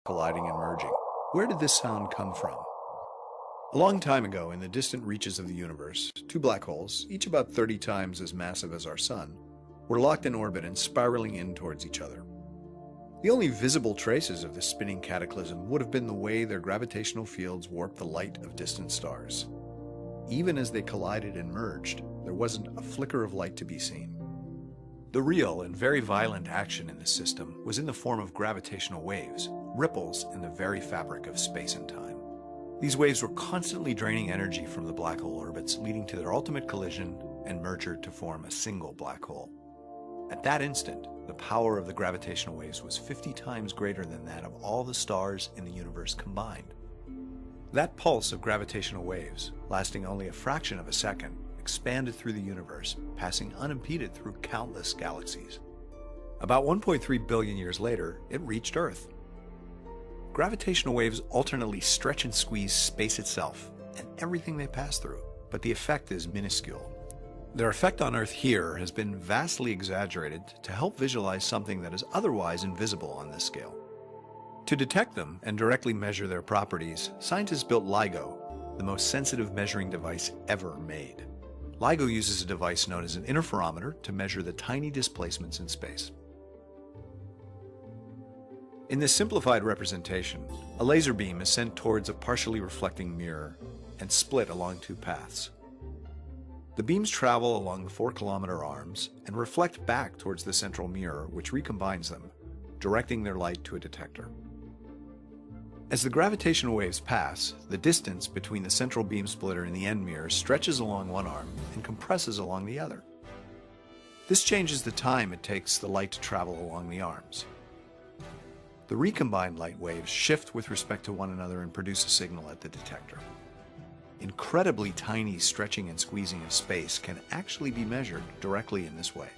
colliding and merging. Where did this sound come from? A long time ago, in the distant reaches of the universe, two black holes, each about 30 times as massive as our Sun, were locked in orbit and spiraling in towards each other. The only visible traces of this spinning cataclysm would have been the way their gravitational fields warped the light of distant stars. Even as they collided and merged, there wasn't a flicker of light to be seen. The real and very violent action in this system was in the form of gravitational waves, ripples in the very fabric of space and time. These waves were constantly draining energy from the black hole orbits, leading to their ultimate collision and merger to form a single black hole. At that instant, the power of the gravitational waves was 50 times greater than that of all the stars in the universe combined. That pulse of gravitational waves, lasting only a fraction of a second, expanded through the universe, passing unimpeded through countless galaxies. About 1.3 billion years later, it reached Earth. Gravitational waves alternately stretch and squeeze space itself and everything they pass through, but the effect is minuscule. Their effect on Earth here has been vastly exaggerated to help visualize something that is otherwise invisible on this scale. To detect them and directly measure their properties, scientists built LIGO, the most sensitive measuring device ever made. LIGO uses a device known as an interferometer to measure the tiny displacements in space. In this simplified representation, a laser beam is sent towards a partially reflecting mirror and split along two paths. The beams travel along the 4-kilometer arms and reflect back towards the central mirror, which recombines them, directing their light to a detector. As the gravitational waves pass, the distance between the central beam splitter and the end mirror stretches along one arm and compresses along the other. This changes the time it takes the light to travel along the arms. The recombined light waves shift with respect to one another and produce a signal at the detector. Incredibly tiny stretching and squeezing of space can actually be measured directly in this way.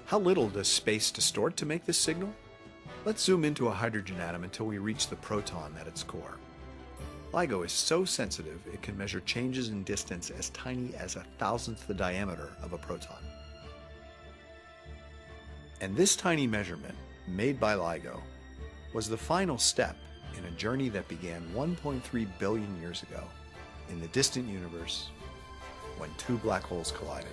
How little does space distort to make this signal? Let's zoom into a hydrogen atom until we reach the proton at its core. LIGO is so sensitive it can measure changes in distance as tiny as 1,000th the diameter of a proton. And this tiny measurement, made by LIGO, was the final step in a journey that began 1.3 billion years ago in the distant universe when two black holes collided.